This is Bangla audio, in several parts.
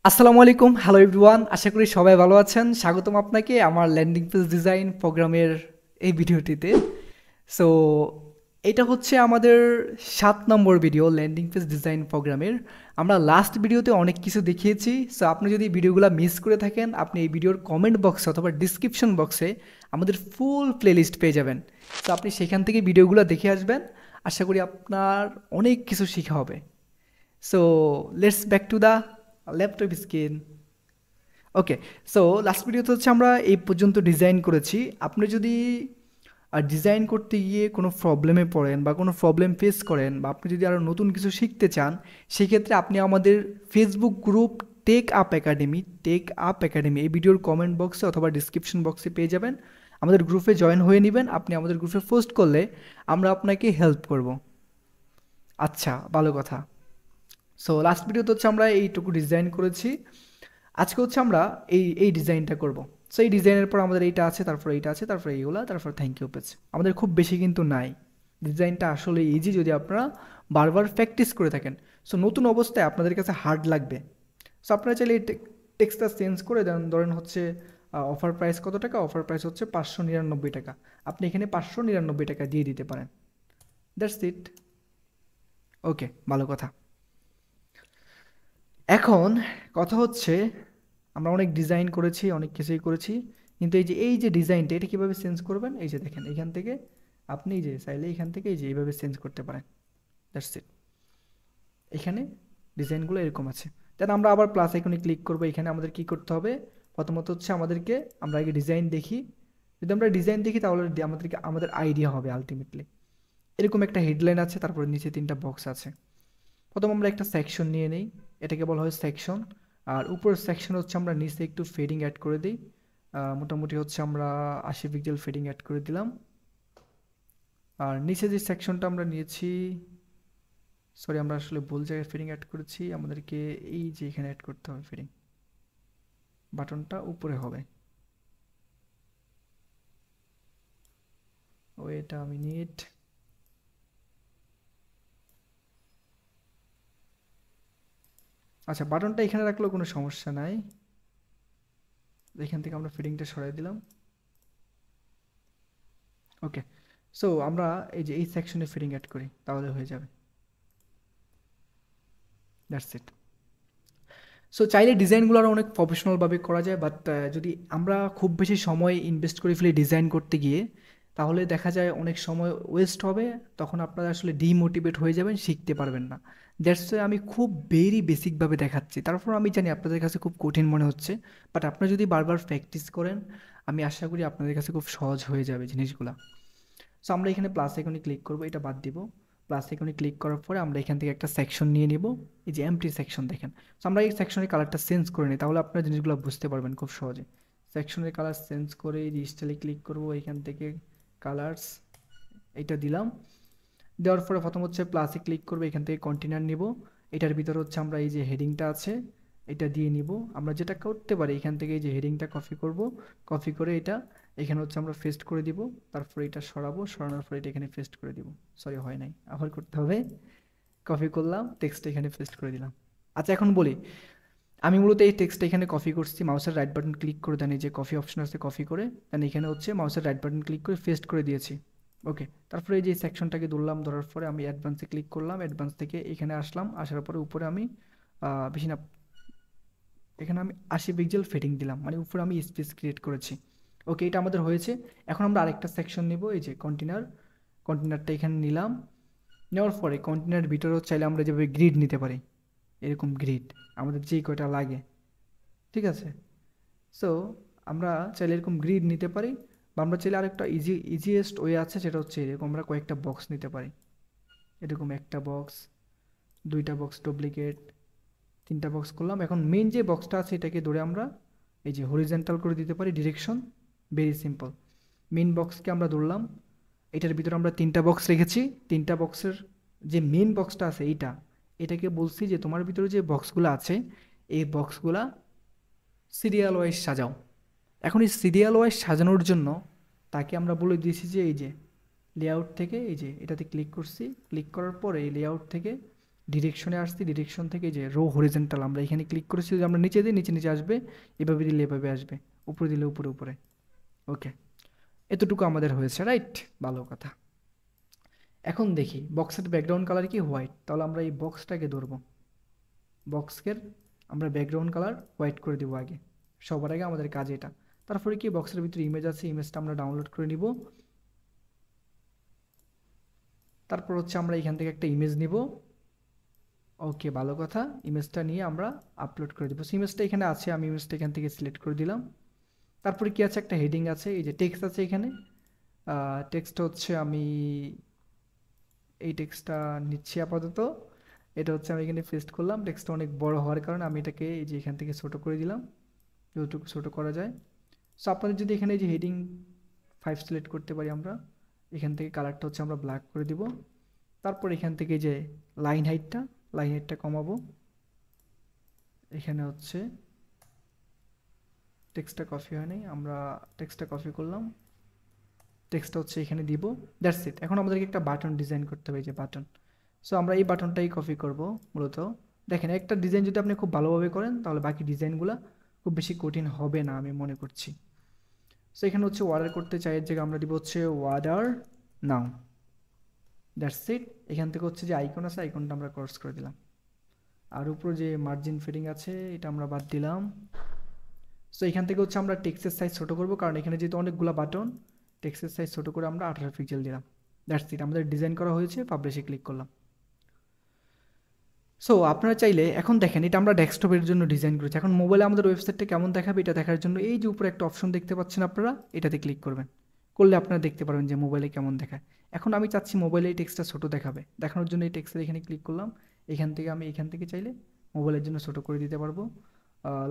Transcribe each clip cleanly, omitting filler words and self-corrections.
আসসালামু আলাইকুম, হ্যালো এভরিওয়ান। আশা করি সবাই ভালো আছেন। স্বাগতম আপনাকে আমার ল্যান্ডিং পেজ ডিজাইন প্রোগ্রামের এই ভিডিওটিতে। সো এটা হচ্ছে আমাদের ৭ নম্বর ভিডিও ল্যান্ডিং পেজ ডিজাইন প্রোগ্রামের। আমরা লাস্ট ভিডিওতে অনেক কিছু দেখিয়েছি। সো আপনি যদি ভিডিওগুলো মিস করে থাকেন, আপনি এই ভিডিওর কমেন্ট বক্সে অথবা ডিসক্রিপশন বক্সে আমাদের ফুল প্লেলিস্ট পেয়ে যাবেন। সো আপনি সেখান থেকে ভিডিওগুলো দেখে আসবেন। আশা করি আপনার অনেক কিছু শেখা হবে। So let's back to the laptop screen. Okay, so last ভিডিওতে হচ্ছে আমরা এই পর্যন্ত ডিজাইন করেছি। আপনি যদি ডিজাইন করতে গিয়ে কোনো প্রবলেমে পড়েন বা কোনো প্রবলেম ফেস করেন বা আপনি যদি আরও নতুন কিছু শিখতে চান, সেক্ষেত্রে আপনি আমাদের Facebook group Tech Up Academy এই ভিডিওর কমেন্ট বক্সে অথবা ডিসক্রিপশন বক্সে পেয়ে যাবেন। আমাদের গ্রুপে জয়েন হয়ে নেবেন। আপনি আমাদের গ্রুপে পোস্ট করলে আমরা আপনাকে হেল্প করব। আচ্ছা, ভালো কথা। সো লাস্ট ভিডিওতে হচ্ছে আমরা এইটুকু ডিজাইন করেছি। আজকে হচ্ছে আমরা এই ডিজাইনটা করব। সো এই ডিজাইনের পর আমাদের এইটা আছে, তারপর এইটা আছে, তারপর এইগুলা, তারপর থ্যাংক ইউ পেজ। আমাদের খুব বেশি কিন্তু নাই। ডিজাইনটা আসলে ইজি যদি আপনারা বারবার প্র্যাকটিস করে থাকেন। সো নতুন অবস্থায় আপনাদের কাছে হার্ড লাগবে। সো আপনারা চাইলে এই টেক্সটটা চেঞ্জ করে দেন। ধরেন হচ্ছে অফার প্রাইস কত টাকা, অফার প্রাইস হচ্ছে 599 টাকা। আপনি এখানে 599 টাকা দিয়ে দিতে পারেন। That's it. ওকে, ভালো কথা। এখন কথা হচ্ছে আমরা অনেক ডিজাইন করেছি, অনেক কিছুই করেছি, কিন্তু এই যে ডিজাইনটা এটা কীভাবে চেঞ্জ করবেন? এই যে দেখেন, এখান থেকে আপনি এই যে চাইলে এখান থেকে এই যে এইভাবে চেঞ্জ করতে পারেন। That's it. এখানে ডিজাইনগুলো এরকম আছে। দেন আমরা আবার প্লাস আইকনে ক্লিক করবো। এখানে আমাদের কি করতে হবে? প্রথমত হচ্ছে আমাদেরকে আমরা আগে ডিজাইন দেখি। যদি আমরা ডিজাইন দেখি তাহলে আমাদের আইডিয়া হবে আলটিমেটলি। এরকম একটা হেডলাইন আছে, তারপরে নিচে 3টা বক্স আছে। প্রথম আমরা একটা সেকশন নিয়ে নিই, এটাকে বলা হয় সেকশন। আর উপরের সেকশন হচ্ছে আমরা নিচে একটু ফেডিং অ্যাড করে দিই। মোটামুটি হচ্ছে আমরা 80 পিক্সেল ফেডিং অ্যাড করে দিলাম। আর নিচে যে সেকশনটা আমরা নিয়েছি, সরি আমরা আসলে ভুল জায়গায় ফেডিং অ্যাড করেছি। আমাদেরকে এই যে এখানে অ্যাড করতে হবে ফেডিং, বাটনটা উপরে হবে। Wait a minute. আচ্ছা, বাটনটা এখানে রাখলেও কোনো সমস্যা নাই। এখান থেকে আমরা ফিডিংটা সরাই দিলাম। ওকে, সো আমরা এই সেকশনে ফিডিং অ্যাড করি, তাহলে হয়ে যাবে। That's it. সো চাইলে ডিজাইনগুলো আরও অনেক প্রফেশনালভাবে করা যায়, বাট যদি আমরা খুব বেশি সময় ইনভেস্ট করে ফেলি ডিজাইন করতে গিয়ে, তাহলে দেখা যায় অনেক সময় ওয়েস্ট হবে। তখন আপনারা আসলে ডিমোটিভেট হয়ে যাবেন, শিখতে পারবেন না। দ্যাটস ওয়াই আমি খুব ভেরি বেসিকভাবে দেখাচ্ছি। তারপর আমি জানি আপনাদের কাছে খুব কঠিন মনে হচ্ছে, বাট আপনারা যদি বারবার প্র্যাকটিস করেন, আমি আশা করি আপনাদের কাছে খুব সহজ হয়ে যাবে জিনিসগুলো। সো আমরা এখানে প্লাস আইকনে ক্লিক করবো, এটা বাদ দিব। প্লাস আইকনে ক্লিক করার পরে আমরা এখান থেকে একটা সেকশন নিয়ে নিব। এই যে এমটি সেকশন দেখেন। সো আমরা এই সেকশনের কালারটা চেঞ্জ করে নিই, তাহলে আপনারা জিনিসগুলো বুঝতে পারবেন খুব সহজে। সেকশনের কালার চেঞ্জ করে এই যে স্টাইলে ক্লিক করবো, এখান থেকে কালার্স এইটা দিলাম। দেওয়ার পরে প্রথম হচ্ছে প্লাসে ক্লিক করবো, এখান থেকে কন্টেনার নিব। এটার ভিতর হচ্ছে আমরা এই যে হেডিংটা আছে এটা দিয়ে নিব। আমরা যেটা করতে পারি, এখান থেকে এই যে হেডিংটা কপি করব, কপি করে এটা এখানে হচ্ছে আমরা পেস্ট করে দিব। তারপরে এটা সরাবো, সরানোর পরে এটা এখানে পেস্ট করে দিব। সরি, হয় নাই, আবার করতে হবে। কপি করলাম, টেক্সট এখানে পেস্ট করে দিলাম। আচ্ছা, এখন বলি, আমি মূলত এই টেক্সটটা এখানে কপি করছি। মাউসের রাইট বাটন ক্লিক করে দেন, এই যে কপি অপশন আছে, কপি করে দেন এখানে হচ্ছে মাউসের রাইট বাটন ক্লিক করে পেস্ট করে দিয়েছি। ওকে, তারপরে এই যে সেকশনটাকে ধরলাম, ধরার পরে আমি অ্যাডভান্সে ক্লিক করলাম। অ্যাডভান্স থেকে এখানে আসলাম, আসার পরে উপরে আমি বেশি না, এখানে আমি 80 পিক্সেল ফিটিং দিলাম, মানে উপরে আমি স্পেস ক্রিয়েট করেছি। ওকে, এটা আমাদের হয়েছে। এখন আমরা আরেকটা সেকশন নেব, এই যে কন্টেনারটা এখানে নিলাম। নেওয়ার পরে কন্টেনারের ভিতরেও চাইলে আমরা যেভাবে গ্রিড নিতে পারি, এরকম গ্রিড আমাদের যেই কয়টা লাগে, ঠিক আছে। সো আমরা চাইলে এরকম গ্রিড নিতে পারি, বা আমরা চাইলে আরেকটা ইজিয়েস্ট ওয়ে আছে, সেটা হচ্ছে এরকম আমরা কয়েকটা বক্স নিতে পারি। এরকম একটা বক্স, 2টা বক্স ডুপ্লিকেট, 3টা বক্স করলাম। এখন মেন যে বক্সটা আছে এটাকে ধরে আমরা এই যে হরিজেন্টাল করে দিতে পারি ডিরেকশন। Very simple. মেন বক্সকে আমরা ধরলাম, এটার ভিতরে আমরা 3টা বক্স রেখেছি। 3টা বক্সের যে মেন বক্সটা আছে এটাকে বলছি যে তোমার ভিতরে যে বক্সগুলো আছে এই বক্সগুলা সিরিয়াল ওয়াইজ সাজাও। এখন এই সিরিয়াল ওয়াইজ সাজানোর জন্য তাকে আমরা বলে দিয়েছি যে এই যে লেআউট থেকে এই যে এটাতে ক্লিক করছি। ক্লিক করার পরে এই লেআউট থেকে ডিরেকশনে আসছি, ডিরেকশন থেকে যে রো হরিজেন্টাল আমরা এখানে ক্লিক করেছি, যদি আমরা নিচে দিই নিচে নিচে আসবে, এভাবে দিলে এভাবে আসবে, উপরে দিলে উপরে উপরে। ওকে, এতটুকু আমাদের হয়েছে, রাইট? ভালো কথা। এখন দেখি বক্সের ব্যাকগ্রাউন্ড কালার কি হোয়াইট, তাহলে আমরা এই বক্সটাকে ধরবো, বক্সের আমরা ব্যাকগ্রাউন্ড কালার হোয়াইট করে দিব আগে, সবার আগে আমাদের কাজ এটা। তারপরে কি বক্সের ভিতরে ইমেজ আছে, ইমেজটা আমরা ডাউনলোড করে নিব। তারপর হচ্ছে আমরা এখান থেকে একটা ইমেজ নিব। ওকে, ভালো কথা। ইমেজটা নিয়ে আমরা আপলোড করে দেবো। ইমেজটা এখানে আছে, আমি ইমেজটা এখান থেকে সিলেক্ট করে দিলাম। তারপরে কি আছে, একটা হেডিং আছে, এই যে টেক্সট আছে এখানে। টেক্সট হচ্ছে আমি এই টেক্সটটা নিচ্ছি আপাতত। এটা হচ্ছে আমি এখানে পেস্ট করলাম। টেক্সটটা অনেক বড় হওয়ার কারণে আমি এটাকে এই যে এখান থেকে ছোট করে দিলাম, যতটুকু ছোট করা যায়। সো আপনাদের যদি এখানে এই যে হেডিং 5 সিলেক্ট করতে পারি আমরা, এখান থেকে কালারটা হচ্ছে আমরা ব্ল্যাক করে দিব। তারপর এখান থেকে যে লাইন হাইটটা কমাবো। এখানে হচ্ছে টেক্সটটা কপি হয়নি, আমরা টেক্সটটা কপি করলাম, টেক্সটটা হচ্ছে এখানে দিব। That's it. এখন আমাদেরকে একটা বাটন ডিজাইন করতে হবে, যে বাটন। সো আমরা এই বাটনটাই কপি করব মূলত। দেখেন, একটা ডিজাইন যদি আপনি খুব ভালোভাবে করেন তাহলে বাকি ডিজাইনগুলো খুব বেশি কঠিন হবে না আমি মনে করছি। সো এখানে হচ্ছে অর্ডার করতে চাই, এর জায়গায় আমরা দিব হচ্ছে অর্ডার নাও। That's it. এখান থেকে হচ্ছে যে আইকন আছে, আইকনটা আমরা ক্রস করে দিলাম। আর উপরে যে মার্জিন ফিটিং আছে এটা আমরা বাদ দিলাম। সো এখান থেকে হচ্ছে আমরা টেক্সটের সাইজ ছোটো করবো, কারণ এখানে যেহেতু অনেকগুলো বাটন, টেক্সটের সাইজ ছোটো করে আমরা 18 পিক্সেল দিলাম। দ্যাটস ইট, আমাদের ডিজাইন করা হয়েছে, পাবলিশে ক্লিক করলাম। সো আপনারা চাইলে এখন দেখেন, এটা আমরা ডেস্কটপের জন্য ডিজাইন করেছি। এখন মোবাইলে আমাদের ওয়েবসাইটটা কেমন দেখাবে এটা দেখার জন্য এই যে উপরে একটা অপশন দেখতে পাচ্ছেন আপনারা, এটাতে ক্লিক করবেন। করলে আপনারা দেখতে পারবেন যে মোবাইলে কেমন দেখায়। এখন আমি চাচ্ছি মোবাইলে এই টেক্সটটা ছোটো দেখাবে, দেখানোর জন্য এই টেক্সটের এখানে ক্লিক করলাম। এখান থেকে চাইলে মোবাইলের জন্য ছোটো করে দিতে পারবো।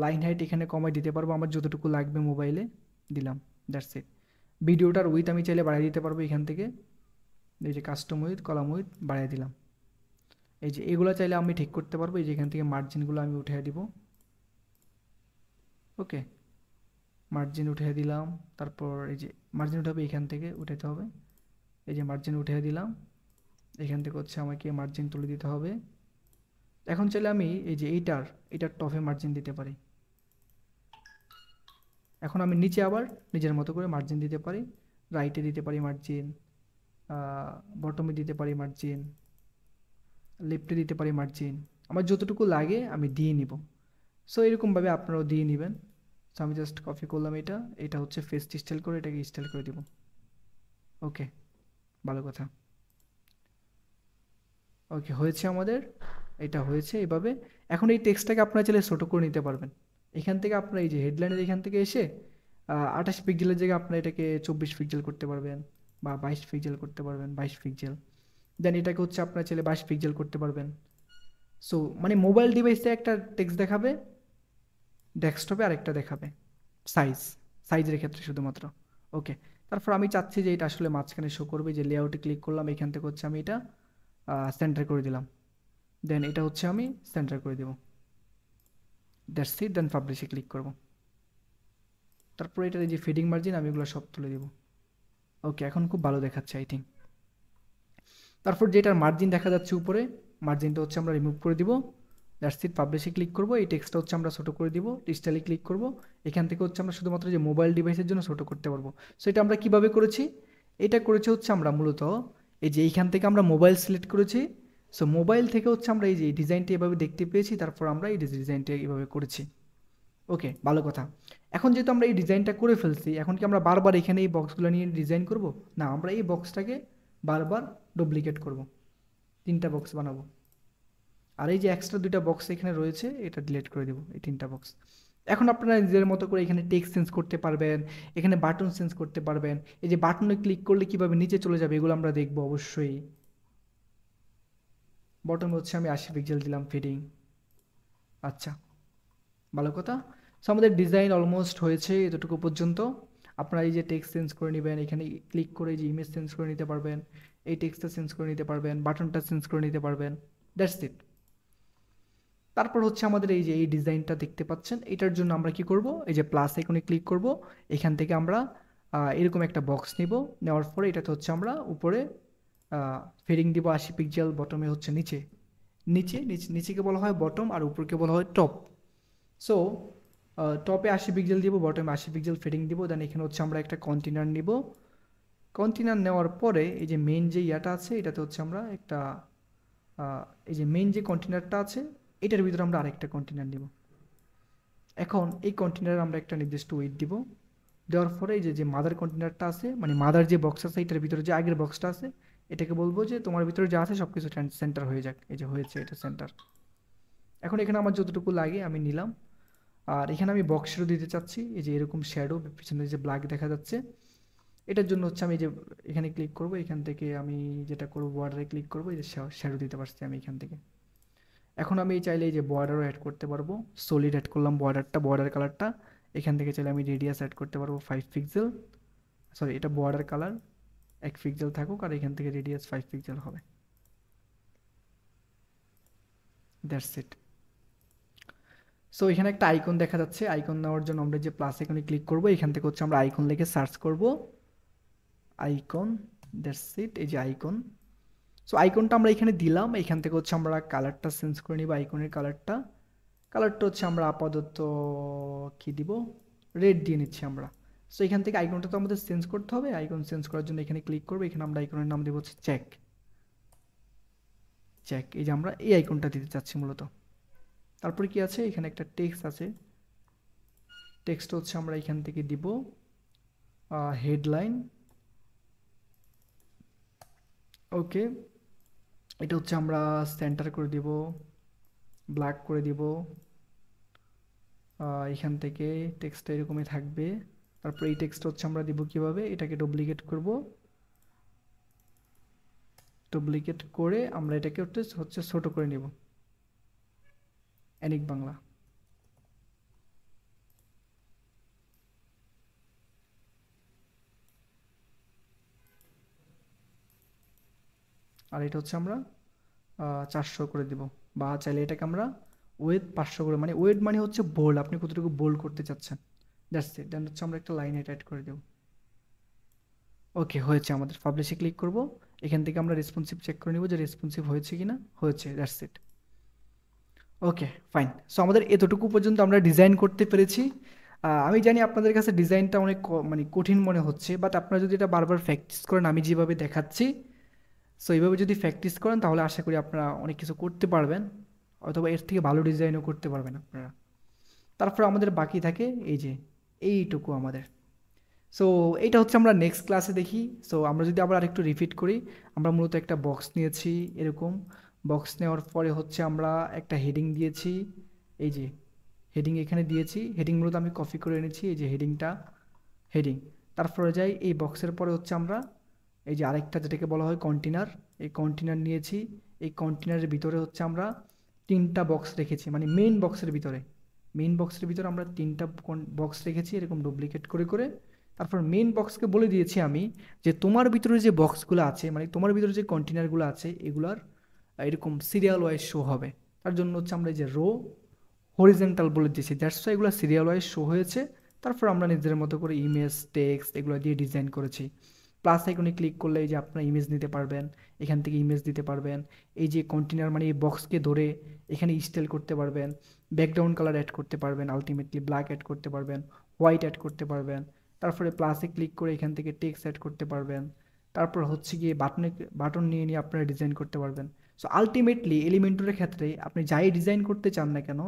লাইন হাইট এখানে কমাই দিতে পারবো, আমার যতটুকু লাগবে মোবাইলে দিলাম। That's it. ভিডিওটার উইথ আমি চাইলে বাড়িয়ে দিতে পারবো এখান থেকে, এই যে কাস্টম উইথ, কলাম উইথ বাড়িয়ে দিলাম। এই যে এগুলো চাইলে আমি ঠিক করতে পারবো, এই যে এখান থেকে মার্জিনগুলো আমি উঠিয়ে দিব। ওকে, মার্জিন উঠিয়ে দিলাম। তারপর এই যে মার্জিন উঠাবে, এখান থেকে উঠাতে হবে। এই যে মার্জিন উঠিয়ে দিলাম, এখান থেকে হচ্ছে আমাকে মার্জিন তুলে দিতে হবে। এখন চাইলে আমি এই যে এইটার টপে মার্জিন দিতে পারি। এখন আমি নিচে আবার নিজের মতো করে মার্জিন দিতে পারি, রাইটে দিতে পারি মার্জিন, বটমে দিতে পারি মার্জিন, লেফটে দিতে পারি মার্জিন, আমার যতটুকু লাগে আমি দিয়ে নিব। সো এরকমভাবে আপনারাও দিয়ে নেবেন। সো আমি জাস্ট কপি করলাম এটা হচ্ছে ফেস্ট স্টাইল করে এটাকে স্টাইল করে দিব। ওকে, ভালো কথা। ওকে, হয়েছে আমাদের, এটা হয়েছে এভাবে। এখন এই টেক্সটটাকে আপনারা চাইলে ছোটো করে নিতে পারবেন। এখান থেকে আপনারা এই যে হেডলাইনের এখান থেকে এসে 28 পিক্সেলের জায়গায় আপনারা এটাকে 24 পিক্সেল করতে পারবেন, বা 22 পিক্সেল করতে পারবেন, 22 পিক্সেল। দেন এটাকে হচ্ছে আপনারা চাইলে 22 পিক্সেল করতে পারবেন। সো মানে মোবাইল ডিভাইসে একটা টেক্সট দেখাবে, ডেস্কটপে আরেকটা দেখাবে, সাইজের ক্ষেত্রে শুধুমাত্র। ওকে, তারপর আমি চাচ্ছি যে এটা আসলে মাঝখানে শো করবে, যে লেআউটে ক্লিক করলাম, এখান থেকে হচ্ছে আমি এটা সেন্টার করে দিলাম। দেন এটা হচ্ছে আমি সেন্টার করে দেব। That's it. দেন পাবলিশে ক্লিক করব। তারপর এটার এই যে ফিডিং মার্জিন আমি এগুলো সব তুলে দেব। ওকে, এখন খুব ভালো দেখাচ্ছে আই থিঙ্ক। তারপর যেটার মার্জিন দেখা যাচ্ছে উপরে, মার্জিনটা হচ্ছে আমরা রিমুভ করে দিব। That's it. পাবলিশে ক্লিক করব, এই টেক্সটটা হচ্ছে আমরা ছোটো করে দিব, ডিজিটালি ক্লিক করব। এখান থেকে হচ্ছে আমরা শুধুমাত্র যে মোবাইল ডিভাইসের জন্য ছোটো করতে পারবো। সো এটা আমরা কীভাবে করেছি, এটা করেছি হচ্ছে আমরা মূলত এই যে এইখান থেকে আমরা মোবাইল সিলেক্ট করেছি। সো মোবাইল থেকে হচ্ছে আমরা এই যে ডিজাইনটা এভাবে দেখতে পেয়েছি, তারপর আমরা এই ডিজাইনটা এভাবে করেছি। ওকে, ভালো কথা। এখন যেহেতু আমরা এই ডিজাইনটা করে ফেলছি, এখন কি আমরা বারবার এখানে এই বক্সগুলো নিয়ে ডিজাইন করব? না, আমরা এই বক্সটাকে বারবার ডুপ্লিকেট করব, 3টা বক্স বানাবো। আর এই যে এক্সট্রা 2টা বক্স এখানে রয়েছে এটা ডিলিট করে দেবো, এই 3টা বক্স। এখন আপনারা নিজের মতো করে এখানে টেক্সট চেঞ্জ করতে পারবেন, এখানে বাটন চেঞ্জ করতে পারবেন। এই যে বাটনে ক্লিক করলে কীভাবে নিচে চলে যাবে এগুলো আমরা দেখবো অবশ্যই। বটন হচ্ছে আমি 80 পিক্সেল দিলাম ফিডিং। আচ্ছা, ভালো কথা। সো আমাদের ডিজাইন অলমোস্ট হয়েছে এতটুকু পর্যন্ত। আপনারা এই যে টেক্সট চেঞ্জ করে নেবেন, এখানে ক্লিক করে যে ইমেজ চেঞ্জ করে নিতে পারবেন, এই টেক্সটটা চেঞ্জ করে নিতে পারবেন, বাটনটা চেঞ্জ করে নিতে পারবেন। That's it. তারপর হচ্ছে আমাদের এই যে এই ডিজাইনটা দেখতে পাচ্ছেন, এটার জন্য আমরা কি করব, এই যে প্লাস আইকনে ক্লিক করব। এখান থেকে আমরা এরকম একটা বক্স নিব, নেওয়ার পরে এটাতে হচ্ছে আমরা উপরে ফিডিং দিব 80 পিক্সেল, বটমে হচ্ছে নিচে নিচেকে বলা হয় বটম আর উপরকে বলা হয় টপ। সো টপে 80 পিক্সেল দিব, বটমে 80 পিক্সেল ফেডিং দিব। দেন এখানে হচ্ছে আমরা একটা কন্টেনার নিব। কন্টেনার নেওয়ার পরে এই যে মেইন যে ইয়াটা আছে এটাতে হচ্ছে আমরা একটা এই যে মেইন যে কন্টেনারটা আছে এটার ভিতরে আমরা আরেকটা কন্টেনার নিব। এখন এই কন্টেনারে আমরা একটা নির্দিষ্ট ওয়েট দিব। দেওয়ার পরে এই যে মাদার কন্টেনারটা আছে, মানে মাদার যে বক্স আছে এটার ভিতরে যে আগের বক্সটা আছে এটাকে বলবো যে তোমার ভিতরে যা আছে সব কিছু সেন্টার হয়ে যাক। এই যে হয়েছে, এটা সেন্টার। এখন এখানে আমার যতটুকু লাগে আমি নিলাম। আর এখানে আমি বক্সেরও দিতে চাচ্ছি, এই যে এরকম শ্যাডো, পিছনে যে ব্ল্যাক দেখা যাচ্ছে, এটার জন্য হচ্ছে আমি এই যে এখানে ক্লিক করব। এখান থেকে আমি যেটা করব বর্ডারে ক্লিক করব, এই যে শ্যাডো দিতে পারছি আমি এখান থেকে। এখন আমি চাইলে এই যে বর্ডারও অ্যাড করতে পারবো। সলিড অ্যাড করলাম বর্ডারটা, বর্ডার কালারটা। এখান থেকে চাইলে আমি রেডিয়াস অ্যাড করতে পারবো 5 পিক্সেল। সরি, এটা বর্ডার কালার 1 পিক্সেল থাকুক, আর এখান থেকে রেডিয়াস 5 পিক্সেল হবে। That's it. সো এখানে একটা আইকন দেখা যাচ্ছে। আইকন নেওয়ার জন্য আমরা যে প্লাস আইকনে ক্লিক করব, এখান থেকে হচ্ছে আমরা আইকন লিখে সার্চ করব আইকন। দ্যাটস ইট, এই যে আইকন। সো আইকনটা আমরা এখানে দিলাম। এখান থেকে হচ্ছে আমরা কালারটা চেঞ্জ করে নিব, আইকনের কালারটা। কালারটা হচ্ছে আমরা আপাতত কি দিব, রেড দিয়ে নিচ্ছি আমরা। সো এখান থেকে আইকনটা তো আমাদের চেঞ্জ করতে হবে। আইকন চেঞ্জ করার জন্য এখানে ক্লিক করবো। এখানে আমরা আইকনের নাম দেবো হচ্ছে চেক। চেক, এই যে আমরা এই আইকনটা দিতে চাচ্ছি মূলত। তারপরে কি আছে, এখানে একটা টেক্সট আছে। টেক্সট হচ্ছে আমরা এখান থেকে দিব হেডলাইন। ওকে, এটা হচ্ছে আমরা সেন্টার করে দিব, ব্ল্যাক করে দিব। এখান থেকে টেক্সটটা এরকমই থাকবে। তারপর এই টেক্সট হচ্ছে আমরা দিব কিভাবে, এটাকে ডুপ্লিকেট করব। ডুপ্লিকেট করে আমরা এটাকে হচ্ছে ছোট করে নিব, অ্যানিক বাংলা। আর এটা হচ্ছে আমরা 400 করে দিব, বা চাইলে এটাকে আমরা ওয়েট 500 করে, মানে ওয়েট মানে হচ্ছে বোল্ড, আপনি কতটুকু বোল্ড করতে চাচ্ছেন। That's it. দেন হচ্ছে আমরা একটা লাইন এটা অ্যাড করে দেব। ওকে, হয়েছে। আমাদের পাবলিশে ক্লিক করব। এখান থেকে আমরা রেসপন্সিভ চেক করে নিব যে রেসপন্সিভ হয়েছে কিনা। হয়েছে, that's it. Okay, fine. So আমাদের এতটুকু পর্যন্ত আমরা ডিজাইন করতে পেরেছি। আমি জানি আপনাদের কাছে ডিজাইনটা অনেক মানে কঠিন মনে হচ্ছে, বাট আপনারা যদি এটা বারবার প্র্যাকটিস করেন, আমি যেভাবে দেখাচ্ছি, সো এইভাবে যদি প্র্যাকটিস করেন তাহলে আশা করি আপনারা অনেক কিছু করতে পারবেন, অথবা এর থেকে ভালো ডিজাইনও করতে পারবেন আপনারা। তারপর আমাদের বাকি থাকে এই যে এইটুকু আমাদের। সো এইটা হচ্ছে আমরা নেক্সট ক্লাসে দেখি। সো আমরা যদি আবার আরেকটু রিপিট করি, আমরা মূলত একটা বক্স নিয়েছি এরকম। বক্স নেওয়ার পরে হচ্ছে আমরা একটা হেডিং দিয়েছি, এই যে হেডিং এখানে দিয়েছি। হেডিং মূলত আমি কপি করে এনেছি, এই যে হেডিংটা, হেডিং। তারপরে যাই এই বক্সের পরে হচ্ছে আমরা এই যে আরেকটা যেটাকে বলা হয় কন্টেনার, এই কন্টেনার নিয়েছি। এই কন্টেনারের ভিতরে হচ্ছে আমরা 3টা বক্স রেখেছি, মানে মেইন বক্সের ভিতরে। মেইন বক্সের ভিতরে আমরা 3টা বক্স রেখেছি এরকম ডুপ্লিকেট করে করে। তারপর মেইন বক্সকে বলে দিয়েছি আমি যে তোমার ভিতরে যে বক্সগুলো আছে, মানে তোমার ভিতরে যে কন্টেনারগুলো আছে এগুলার এরকম সিরিয়াল ওয়াইজ শো হবে। তার জন্য হচ্ছে আমরা এই যে রো হরিজেন্টাল বলে দিয়েছি, দ্যাটস ওয়াই এগুলো সিরিয়াল ওয়াইজ শো হয়েছে। তারপর আমরা নিজেদের মতো করে ইমেজ, টেক্সট এগুলো দিয়ে ডিজাইন করেছি। প্লাস আইকনে ক্লিক করলে এই যে আপনারা ইমেজ নিতে পারবেন, এখান থেকে ইমেজ দিতে পারবেন। এই যে কন্টেনার মানে এই বক্সকে ধরে এখানে স্টাইল করতে পারবেন, ব্যাকগ্রাউন্ড কালার অ্যাড করতে পারবেন, আলটিমেটলি ব্ল্যাক অ্যাড করতে পারবেন, হোয়াইট অ্যাড করতে পারবেন। তারপরে প্লাসে ক্লিক করে এখান থেকে টেক্সট অ্যাড করতে পারবেন। তারপর হচ্ছে গিয়ে বাটন নিয়ে নিয়ে আপনারা ডিজাইন করতে পারবেন। সো আলটিমেটলি এলিমেন্টরের ক্ষেত্রে আপনি যাই ডিজাইন করতে চান না কেন,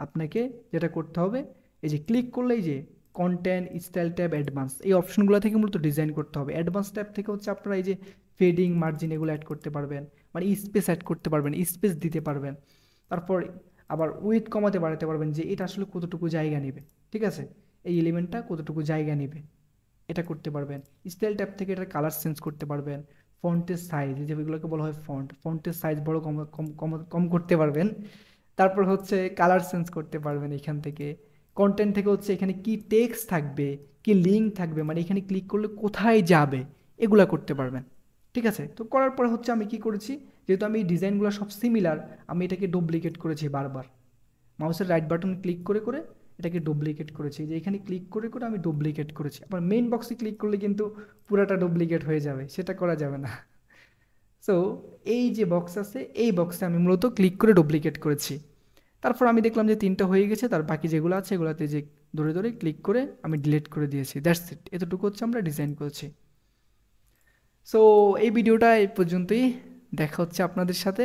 আপনাকে যেটা করতে হবে, এই যে ক্লিক করলেই যে কন্টেন্ট, স্টাইল ট্যাব, অ্যাডভান্স, এই অপশনগুলো থেকে মূলত ডিজাইন করতে হবে। অ্যাডভান্স ট্যাব থেকে হচ্ছে আপনারা এই যে ফেডিং, মার্জিন এগুলো অ্যাড করতে পারবেন, মানে স্পেস অ্যাড করতে পারবেন, স্পেস দিতে পারবেন। তারপর আবার উইথ কমাতে বাড়াতে পারবেন যে এটা আসলে কতটুকু জায়গা নেবে, ঠিক আছে, এই এলিমেন্টটা কতটুকু জায়গা নেবে, এটা করতে পারবেন। স্টাইল ট্যাব থেকে এটার কালার চেঞ্জ করতে পারবেন। ফন্টের সাইজ, যেগুলোকে বলা হয় ফন্টের সাইজ বড় কম কম কম কম করতে পারবেন। তারপর হচ্ছে কালার চেঞ্জ করতে পারবেন এখান থেকে। কন্টেন্ট থেকে হচ্ছে এখানে কি টেক্সট থাকবে, কি লিঙ্ক থাকবে, মানে এখানে ক্লিক করলে কোথায় যাবে, এগুলা করতে পারবেন। ঠিক আছে, তো করার পরে হচ্ছে আমি কি করেছি, যেহেতু আমি ডিজাইনগুলো সব সিমিলার, আমি এটাকে ডুপ্লিকেট করেছি বারবার। মাউসের রাইট বাটন ক্লিক করে করে এটাকে ডুপ্লিকেট করেছি, যে এখানে ক্লিক করে করে আমি ডুপ্লিকেট করেছি। আবার মেইন বক্সে ক্লিক করলে কিন্তু পুরাটা ডুপ্লিকেট হয়ে যাবে, সেটা করা যাবে না। সো এই যে বক্স আছে, এই বক্সে আমি মূলত ক্লিক করে ডুপ্লিকেট করেছি। তারপর আমি দেখলাম যে 3টা হয়ে গেছে, তার বাকি যেগুলো আছে এগুলোতে যে ধরে ধরে ক্লিক করে আমি ডিলিট করে দিয়েছি। দ্যাটস ইট, এতটুকু হচ্ছে আমরা ডিজাইন করেছি। সো এই ভিডিওটা এই পর্যন্তই, দেখা হচ্ছে আপনাদের সাথে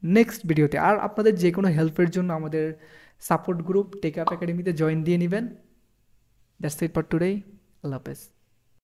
নেক্সট ভিডিওতে। আর আপনাদের যে কোনো হেল্পের জন্য আমাদের সাপোর্ট গ্রুপ টেক আপ একাডেমিতে জয়েন দিয়ে নেবেন। That's it for today. আল্লাহ হাফেজ।